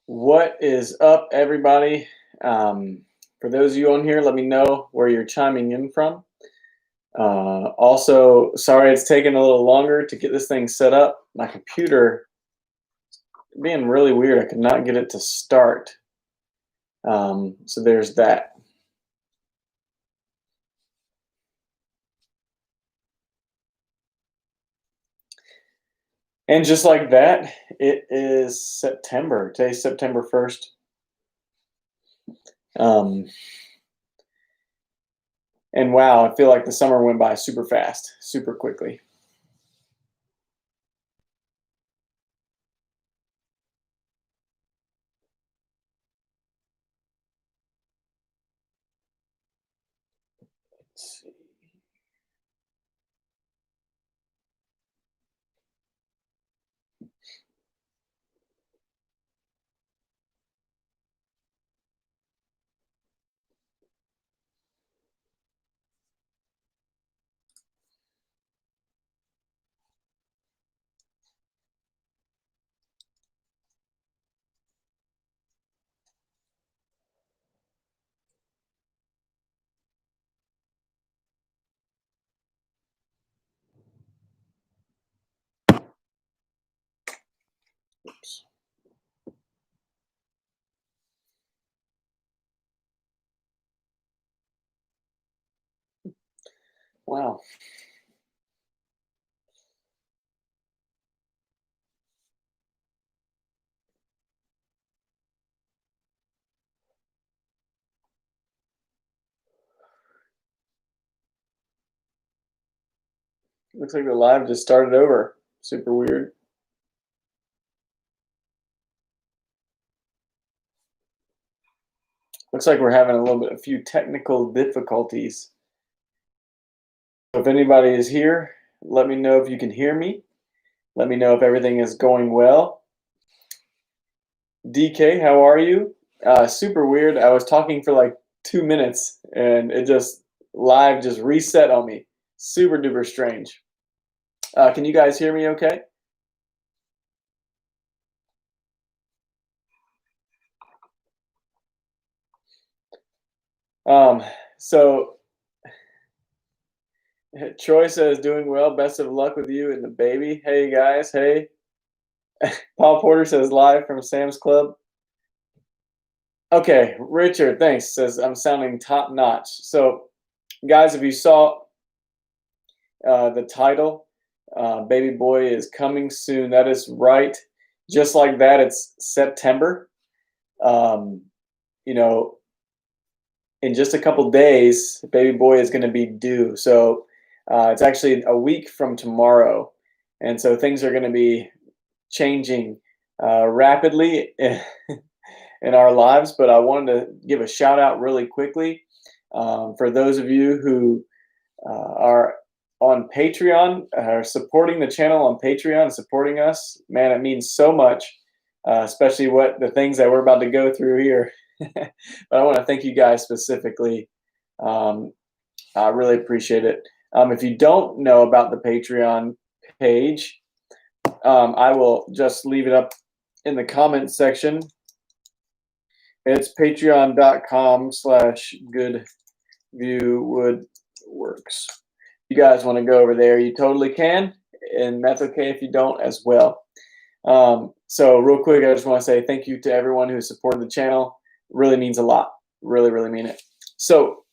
What is up, everybody? For those of you on here, let me know where you're chiming in from. Also, sorry it's taken a little longer to get this thing set up. My computer being really weird. I could not get it to start. So there's that. And just like that, it is September. Today's September 1st. And wow, I feel like the summer went by super fast, super quickly. Let's see. Oops. Wow. Looks like the live just started over. Super weird. Looks like we're having a few technical difficulties. If anybody is here, let me know if you can hear me. Let me know if everything is going well. DK, how are you? Super weird. I was talking for like 2 minutes and it just live just reset on me. Super duper strange. Can you guys hear me okay? So Troy says doing well. Best of luck with you and the baby. Hey guys, hey. Paul Porter says live from Sam's Club. Okay, Richard, thanks. Says I'm sounding top notch. So, guys, if you saw the title, Baby Boy is coming soon. That is right. Just like that, it's September. Um, you know, in just a couple days, Baby Boy is going to be due. So it's actually a week from tomorrow, and so things are going to be changing rapidly in our lives. But I wanted to give a shout out really quickly for those of you who are on Patreon, are supporting the channel on Patreon, supporting us. Man, it means so much, especially what the things that we're about to go through here. But I want to thank you guys specifically. I really appreciate it. If you don't know about the Patreon page, I will just leave it up in the comments section. It's patreon.com/goodviewwoodworks. You guys want to go over there, you totally can, and that's okay if you don't as well. So real quick, I just want to say thank you to everyone who supported the channel. It really means a lot. Really, really mean it. So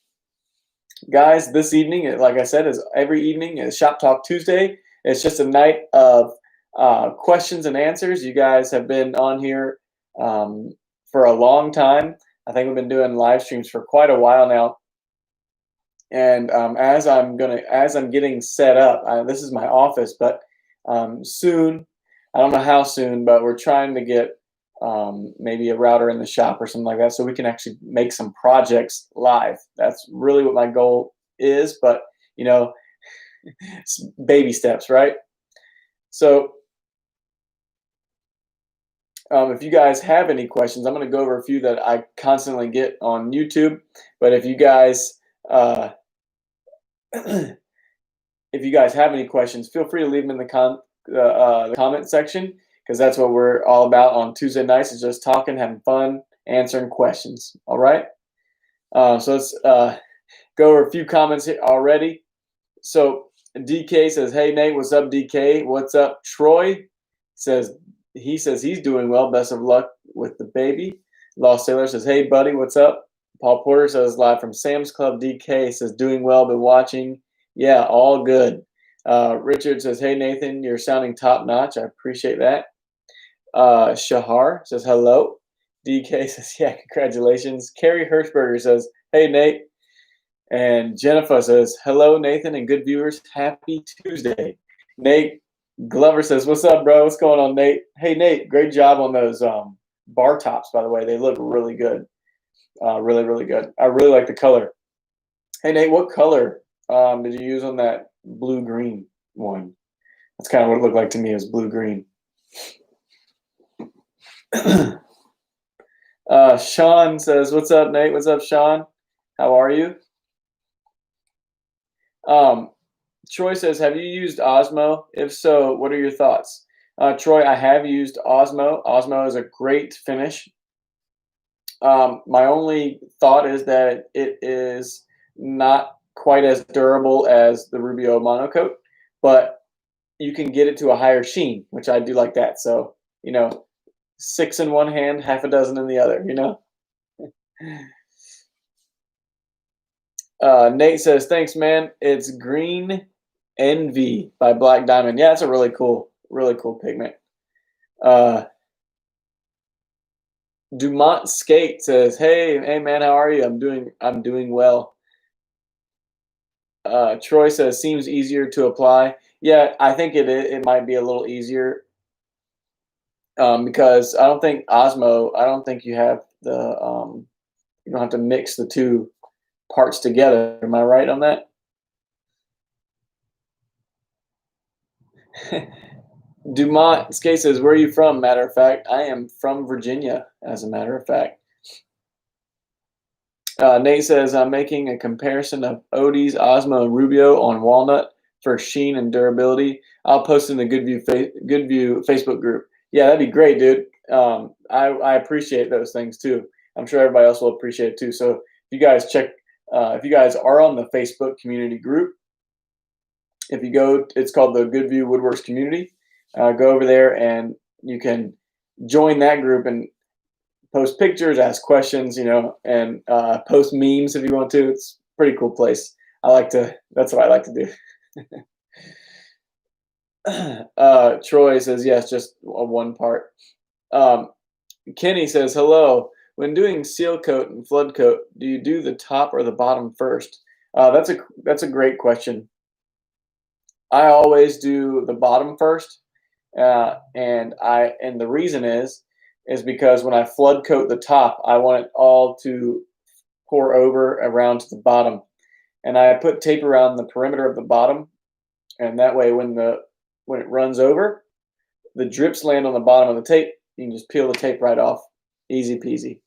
guys, this evening, like I said, is every evening is Shop Talk Tuesday. It's just a night of questions and answers. You guys have been on here for a long time. I think we've been doing live streams for quite a while now. And as I'm getting set up, this is my office, but soon, I don't know how soon, but we're trying to get maybe a router in the shop or something like that, so we can actually make some projects live. That's really what my goal is, but you know, it's baby steps, right? So If you guys have any questions, I'm going to go over a few that I constantly get on YouTube. But if you guys if you guys have any questions, feel free to leave them in the comment section, because that's what we're all about on Tuesday nights, is just talking, having fun, answering questions. All right. So let's go over a few comments here already. So DK says, "Hey Nate, what's up, DK? What's up, Troy?" He says he's doing well. Best of luck with the baby. Lost Sailor says, "Hey buddy, what's up?" Paul Porter says, live from Sam's Club. DK says, "Doing well, been watching." Yeah, all good. Richard says, "Hey Nathan, you're sounding top notch. I appreciate that." Shahar says, "Hello." DK says, "Yeah, congratulations." Carrie Hirschberger says, "Hey Nate." And Jennifer says, "Hello, Nathan and good viewers. Happy Tuesday." Nate Glover says, "What's up, bro? What's going on, Nate?" Hey, Nate, great job on those bar tops, by the way. They look really good. Really, really good. I really like the color. Hey, Nate, what color did you use on that blue-green one? That's kind of what it looked like to me, is blue-green. Sean says, "What's up, Nate?" What's up, Sean? How are you? Troy says, "Have you used Osmo? If so, what are your thoughts?" Troy, I have used Osmo. Osmo is a great finish. My only thought is that it is not quite as durable as the Rubio monocoat, but you can get it to a higher sheen, which I do like that. So, 6 in one hand, half a dozen in the other, Nate says, "Thanks, man. It's Green Envy by Black Diamond." Yeah, it's a really cool pigment. Dumont Skate says, "Hey man, how are you?" I'm doing well." Troy says, "Seems easier to apply." Yeah, I think it might be a little easier, because I don't think Osmo. I don't think you have you don't have to mix the two parts together. Am I right on that? Dumont Skate says, "Where are you from?" Matter of fact, I am from Virginia, as a matter of fact. Nate says, "I'm making a comparison of Odie's, Osmo, and Rubio on walnut for sheen and durability. I'll post in the Goodview Facebook group." Yeah, that'd be great, dude. I appreciate those things too. I'm sure everybody else will appreciate it too. So if you guys if you guys are on the Facebook community group, if you go, it's called the Goodview Woodworks Community. Go over there and you can join that group and post pictures, ask questions, and post memes if you want to. It's a pretty cool place. That's what I like to do. Troy says, "Yes, just one part." Kenny says, "Hello. When doing seal coat and flood coat, do you do the top or the bottom first?" That's a great question. I always do the bottom first, and the reason is because when I flood coat the top, I want it all to pour over around to the bottom, and I put tape around the perimeter of the bottom, and that way when it runs over, the drips land on the bottom of the tape. You can just peel the tape right off, easy peasy.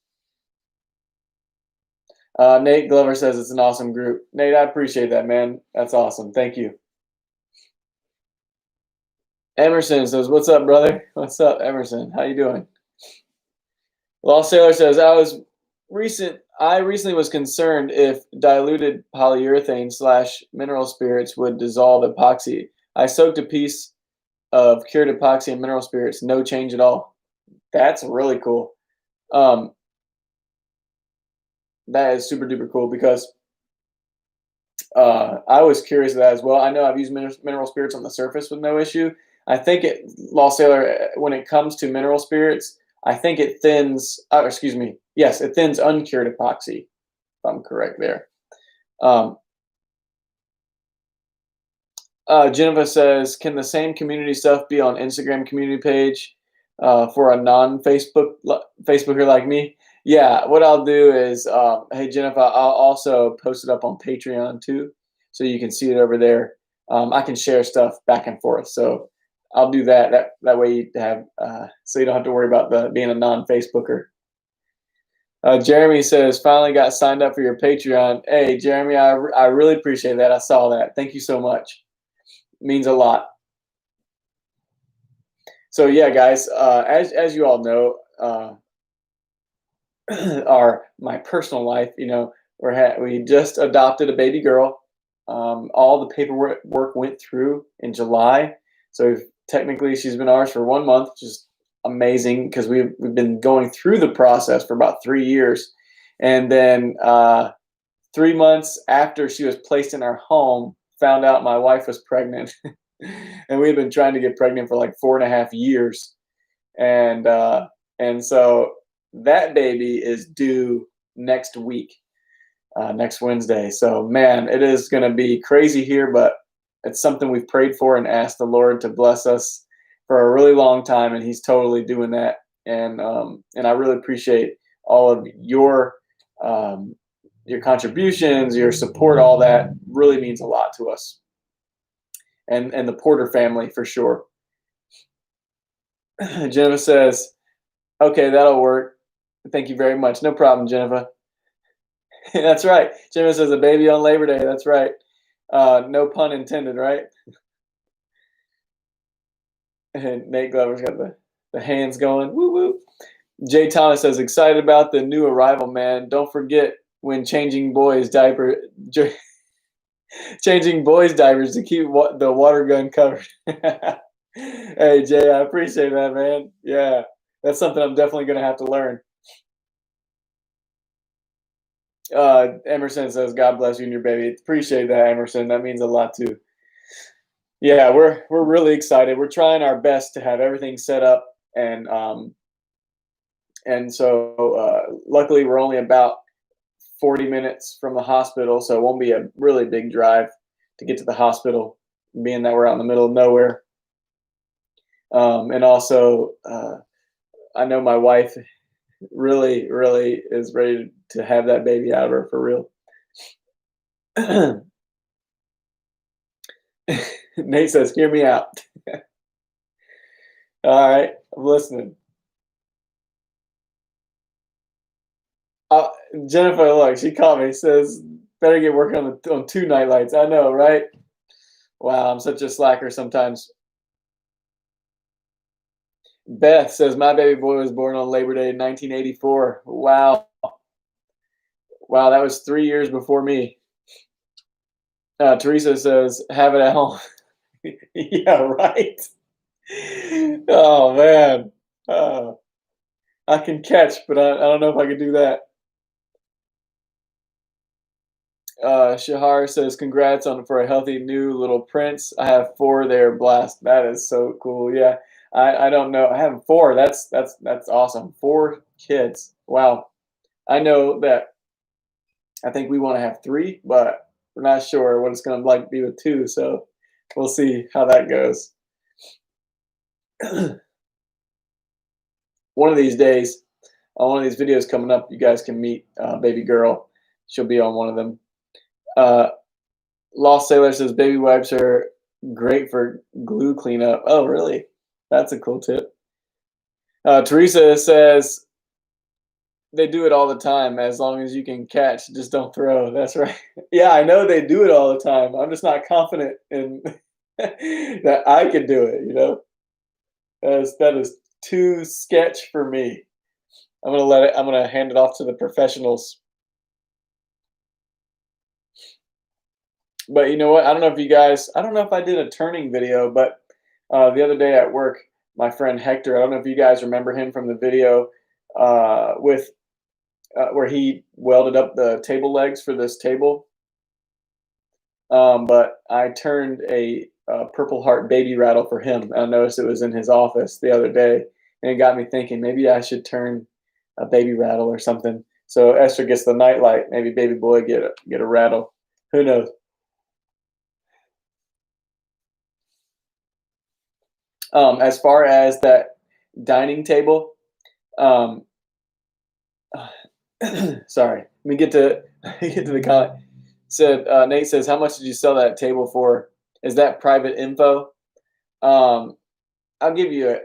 Nate Glover says it's an awesome group. Nate, I appreciate that, man. That's awesome. Thank you. Emerson says, "What's up, brother?" What's up, Emerson? How you doing? Lost Sailor says, I recently was concerned if diluted polyurethane / mineral spirits would dissolve epoxy. I soaked a piece of cured epoxy and mineral spirits. No change at all." That's really cool. That is super duper cool, because I was curious of that as well. I know I've used mineral spirits on the surface with no issue. I think Lost Sailor, when it comes to mineral spirits, I think it thins. Excuse me. Yes, it thins uncured epoxy. If I'm correct there. Jennifer says, "Can the same community stuff be on Instagram community page for a non-Facebooker like me?" Yeah, what I'll do is, hey Jennifer, I'll also post it up on Patreon too, so you can see it over there. I can share stuff back and forth. So I'll do that. That way you have so you don't have to worry about the being a non-Facebooker. Jeremy says, finally got signed up for your Patreon. Hey, Jeremy, I really appreciate that. I saw that. Thank you so much. It means a lot. So yeah, guys, as you all know, my personal life, we just adopted a baby girl. All the paperwork went through in July, so technically she's been ours for 1 month, which is amazing because we've been going through the process for about 3 years, and then 3 months after she was placed in our home, found out my wife was pregnant, and we've been trying to get pregnant for like 4.5 years, and so that baby is due next week, next Wednesday. So man, it is going to be crazy here, but it's something we've prayed for and asked the Lord to bless us for a really long time, and He's totally doing that. And I really appreciate all of your contributions, your support. All that really means a lot to us, and the Porter family for sure. Jennifer says, "Okay, that'll work. Thank you very much. No problem, Jennifer." That's right. Jennifer says, "A baby on Labor Day." That's right. No pun intended, right? And Nate Glover's got the hands going. Woo woo. Jay Thomas says, "Excited about the new arrival, man. Don't forget when changing boys' changing boys' diapers to keep the water gun covered." Hey Jay, I appreciate that, man. Yeah, that's something I'm definitely gonna have to learn. Emerson says, "God bless you and your baby." Appreciate that, Emerson. That means a lot too. Yeah, we're really excited. We're trying our best to have everything set up, and so luckily we're only about 40 minutes from the hospital, so it won't be a really big drive to get to the hospital, being that we're out in the middle of nowhere. And also, I know my wife really, really is ready to have that baby out of her for real. Nate says, "Hear me out." All right, I'm listening. Jennifer, look, she called me. Says, "Better get working on 2 nightlights." I know, right? Wow, I'm such a slacker sometimes. Beth says, "My baby boy was born on Labor Day 1984. Wow. Wow, that was 3 years before me. Teresa says, "Have it at home." Yeah, right. Oh man. Uh, I can catch, but I don't know if I can do that. Shahar says, "Congrats on for a healthy new little prince. I have 4 there. Blast. That is so cool." Yeah. I don't know. I have 4. That's awesome. 4 kids. Wow. I know that I think we want to have 3, but we're not sure what it's going to like be with 2. So we'll see how that goes. One of these days, on one of these videos coming up, you guys can meet baby girl. She'll be on one of them. Lost Sailor says, "Baby wipes are great for glue cleanup." Oh, really? That's a cool tip. Teresa says, "They do it all the time. As long as you can catch, just don't throw." That's right. Yeah, I know they do it all the time. I'm just not confident in that I can do it. That is too sketch for me. I'm gonna hand it off to the professionals. But you know what? I don't know if you guys. I don't know if I did a turning video, but the other day at work, my friend Hector. I don't know if you guys remember him from the video with where he welded up the table legs for this table. But I turned a Purple Heart baby rattle for him. I noticed it was in his office the other day, and it got me thinking maybe I should turn a baby rattle or something. So Esther gets the nightlight. Maybe baby boy get a rattle. Who knows? As far as that dining table, um, sorry, let me get to get to the comment. Said Nate says, "How much did you sell that table for? Is that private info?" Um, I'll give you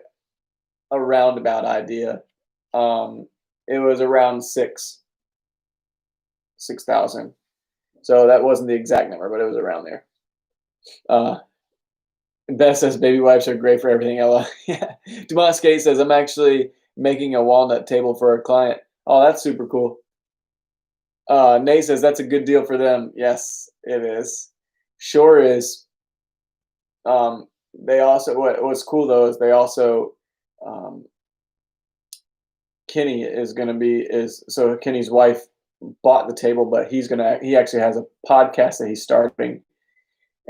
a roundabout idea. It was around 6,000. So that wasn't the exact number, but it was around there. Beth says baby wipes are great for everything. Ella, yeah. Dumont Skate says I'm actually making a walnut table for a client. Oh, that's super cool. Nate says that's a good deal for them. Yes, it is. Sure is. They also what's cool though is they also um, Kenny is going to be is so Kenny's wife bought the table, but he actually has a podcast that he's starting,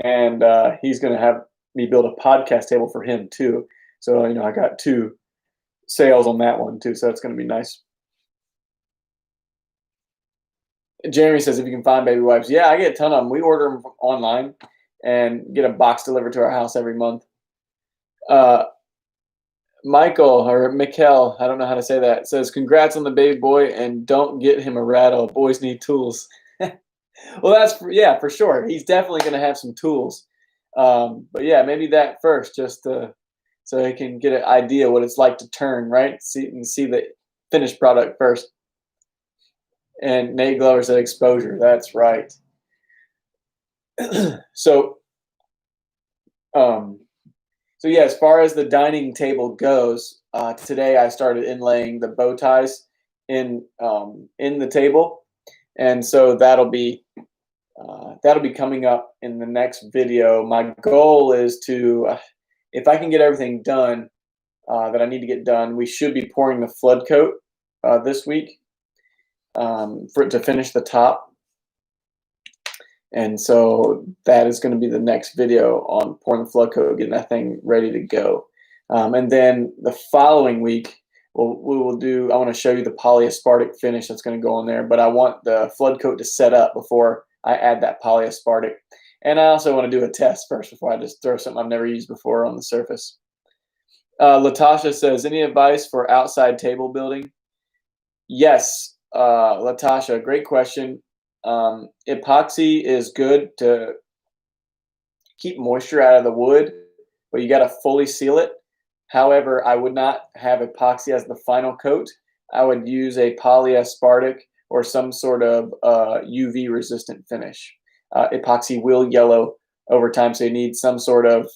and he's gonna have me build a podcast table for him too. So I got 2 sales on that one too. So that's gonna be nice. Jeremy says if you can find baby wipes, yeah, I get a ton of them. We order them online and get a box delivered to our house every month. Michael or Mikkel, I don't know how to say that, says congrats on the baby boy and don't get him a rattle. Boys need tools. Well, yeah, for sure. He's definitely going to have some tools. But yeah, maybe that first, just so he can get an idea what it's like to turn, right? See the finished product first. And Nate Glover said exposure. That's right. So, yeah, as far as the dining table goes, today I started inlaying the bow ties in the table, and so that'll be coming up in the next video. My goal is to, if I can get everything done that I need to get done, we should be pouring the flood coat this week for it to finish the top. And so that is going to be the next video on pouring the flood coat, getting that thing ready to go. And then the following week, we will do, I want to show you the polyaspartic finish that's going to go on there, but I want the flood coat to set up before I add that polyaspartic. And I also want to do a test first before I just throw something I've never used before on the surface. Latasha says, any advice for outside table building? Yes, Latasha, great question. Epoxy is good to keep moisture out of the wood, but you got to fully seal it. However, I would not have epoxy as the final coat. I would use a polyaspartic or some sort of UV resistant finish. Epoxy will yellow over time, so you need some sort of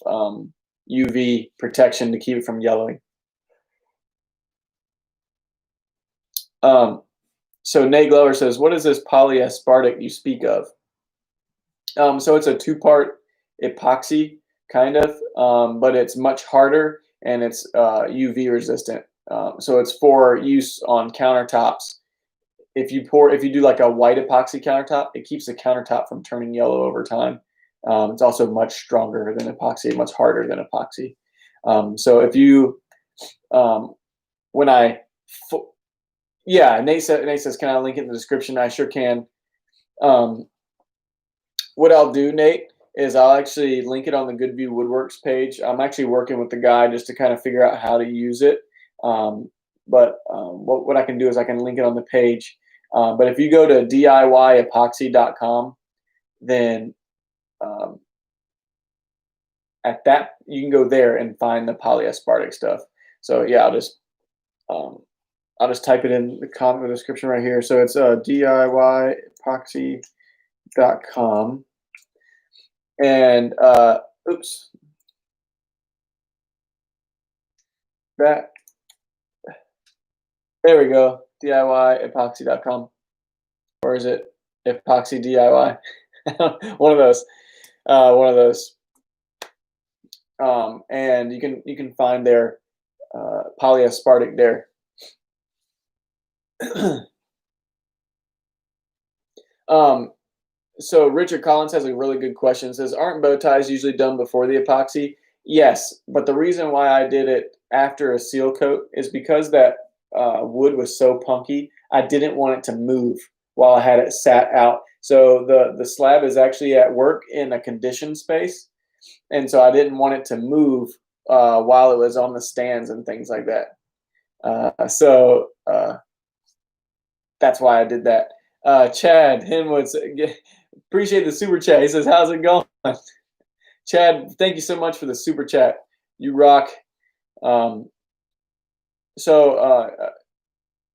UV protection to keep it from yellowing. So Nate Glover says, what is this polyaspartic you speak of? So it's a 2-part epoxy, kind of, but it's much harder and it's UV resistant. So it's for use on countertops. If you do like a white epoxy countertop, it keeps the countertop from turning yellow over time. It's also much stronger than epoxy, much harder than epoxy. So if you, yeah, Nate says, can I link it in the description? I sure can. What I'll do, Nate, is I'll actually link it on the Goodview Woodworks page. I'm actually working with the guy just to kind of figure out how to use it. But what I can do is I can link it on the page. But if you go to DIYepoxy.com, then at that you can go there and find the polyaspartic stuff. So yeah, I'll just type it in the comment description right here. So it's DIYepoxy.com. And oops, there we go, DIYepoxy.com, or is it epoxy DIY? one of those. And you can find their polyaspartic there. So Richard Collins has a really good question. It says, aren't bow ties usually done before the epoxy? Yes, but the reason why I did it after a seal coat is because that wood was so punky. I didn't want it to move while I had it sat out. So the slab is actually at work in a conditioned space, and so I didn't want it to move while it was on the stands and things like that. So that's why I did that. Chad Hinwood, appreciate the super chat. He says, how's it going? Chad, thank you so much for the super chat. You rock. Um, so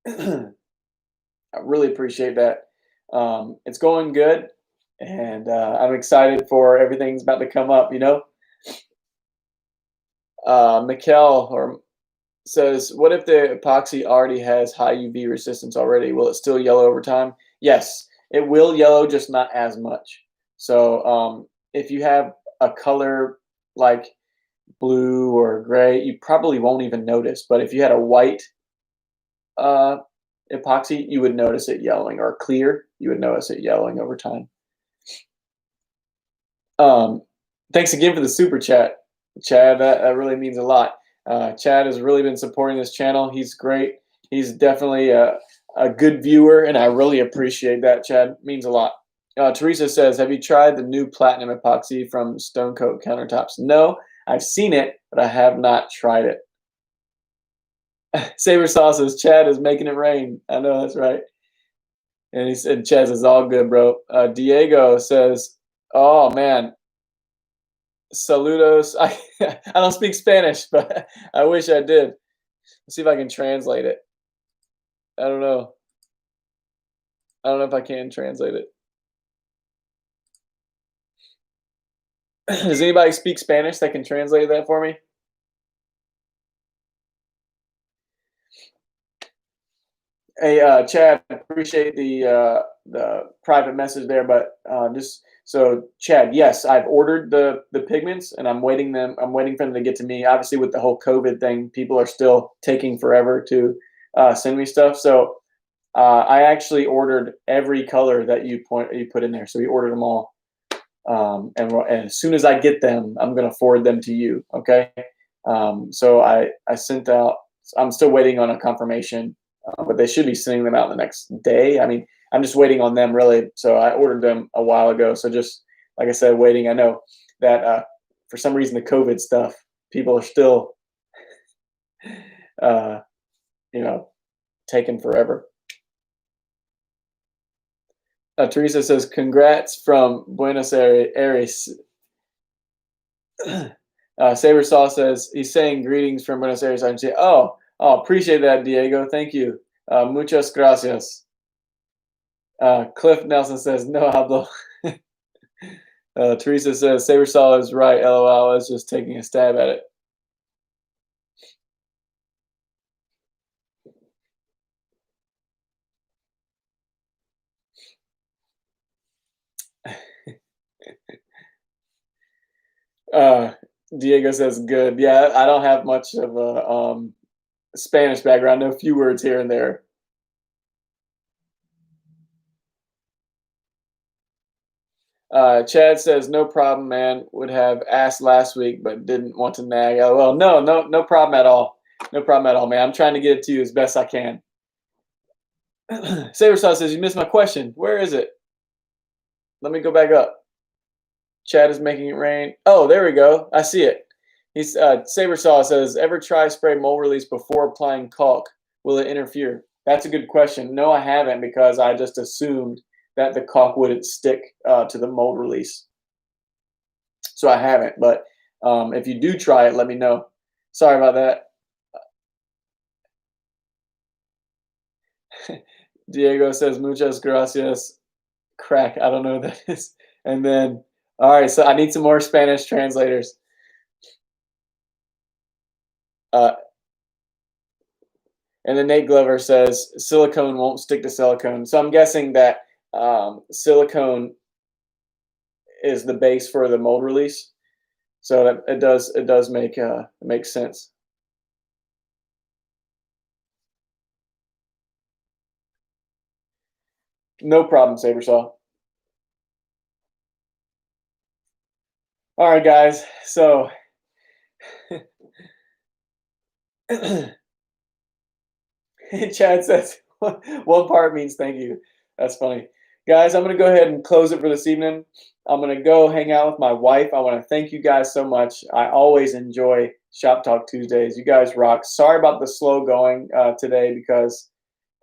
I really appreciate that. It's going good, and I'm excited for everything's about to come up. Mikkel says, "What if the epoxy already has high UV resistance already? Will it still yellow over time?" Yes, it will yellow, just not as much. So if you have a color like blue or gray, you probably won't even notice. But if you had a white uh, epoxy, you would notice it yellowing, or clear, you would notice it yellowing over time. Um, Thanks again for the super chat, Chad. That really means a lot. Chad has really been supporting this channel. He's great. He's definitely a good viewer, and I really appreciate that, Chad. It means a lot. Teresa says, "Have you tried the new platinum epoxy from Stone Coat Countertops?" No, I've seen it, but I have not tried it. Saber Sauce says, "Chad is making it rain." I know, that's right. And he said, "Chaz is all good, bro." Diego says, "Oh man, saludos." I don't speak Spanish, but I wish I did. Let's see if I can translate it. I don't know. I don't know if I can translate it. Does anybody speak Spanish that can translate that for me? Hey, Chad, appreciate the private message there, but just so Chad, yes, I've ordered the pigments, and I'm waiting them. I'm waiting for them to get to me. Obviously, with the whole COVID thing, people are still taking forever to send me stuff. So I actually ordered every color that you put in there. So we ordered them all, and as soon as I get them, I'm gonna forward them to you. Okay. So I sent out. I'm still waiting on a confirmation, but they should be sending them out the next day. I mean, I'm just waiting on them really. So I ordered them a while ago. So just like I said, waiting. I know that for some reason the COVID stuff, people are still, uh, taking forever. Teresa says, "Congrats from Buenos Aires." Saber Saw says he's saying greetings from Buenos Aires, Argentina. Oh, appreciate that, Diego. Thank you. Muchas gracias. Cliff Nelson says no hablo. Teresa says Saber Saw is right. LOL. I was just taking a stab at it. Diego says good. Yeah, I don't have much of a Spanish background. No, few words here and there. Chad says no problem, man. Would have asked last week, but didn't want to nag. Oh, well, no problem at all. No problem at all, man. I'm trying to get it to you as best I can. Saber Saw says you missed my question. Where is it? Let me go back up. Chad is making it rain. Oh, there we go. I see it. He's Saber Saw says, ever try spray mold release before applying caulk? Will it interfere? That's a good question. No, I haven't, because I just assumed that the caulk wouldn't stick to the mold release. So I haven't. But if you do try it, let me know. Sorry about that. Diego says muchas gracias. Crack. I don't know what that is. And then, all right. So I need some more Spanish translators. Uh, And then Nate Glover says silicone won't stick to silicone. So I'm guessing that silicone is the base for the mold release. So that it does make sense. No problem, Sabersaw. All right, guys. So Chad says one part means thank you. That's funny. Guys, I'm going to go ahead and close it for this evening. I'm going to go hang out with my wife. I want to thank you guys so much. I always enjoy Shop Talk Tuesdays. You guys rock. Sorry about the slow going today, because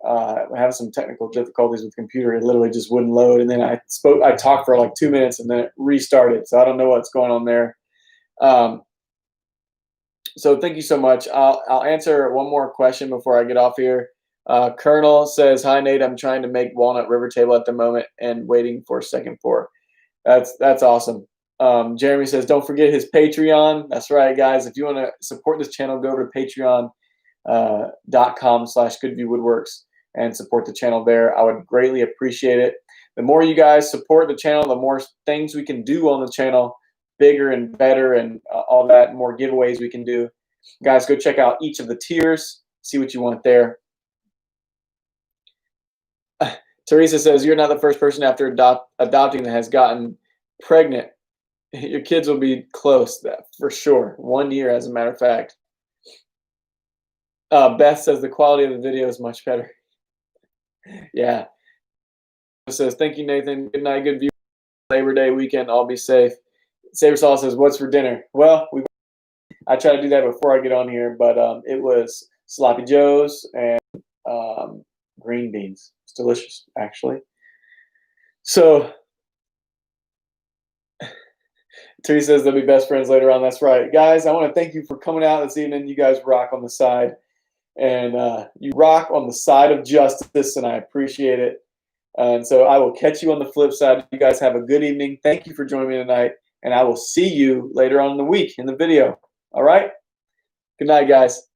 I have some technical difficulties with the computer. It literally just wouldn't load. And then I talked for like 2 minutes and then it restarted. So I don't know what's going on there. So thank you so much. I'll answer one more question before I get off here. Colonel says, "Hi Nate, I'm trying to make Walnut River table at the moment and waiting for second pour." That's awesome. Jeremy says, "Don't forget his Patreon." That's right, guys. If you want to support this channel, go to patreon.com/goodviewwoodworks and support the channel there. I would greatly appreciate it. The more you guys support the channel, the more things we can do on the channel, bigger and better, and all that, more giveaways we can do. Guys, go check out each of the tiers, see what you want there. Teresa says, "You're not the first person after adopting that has gotten pregnant. Your kids will be close, that for sure. 1 year, as a matter of fact." Beth says, "The quality of the video is much better." Yeah. Says, "Thank you, Nathan. Good night, good view. Labor Day weekend. All be safe." Saber Saw says, "What's for dinner?" Well, I try to do that before I get on here, but it was sloppy joes and green beans. It's delicious, actually. So Teresa says they'll be best friends later on. That's right. Guys, I want to thank you for coming out this evening. You guys rock on the side. And you rock on the side of justice, and I appreciate it. And so I will catch you on the flip side. You guys have a good evening. Thank you for joining me tonight, and I will see you later on in the week in the video. All right? Good night, guys.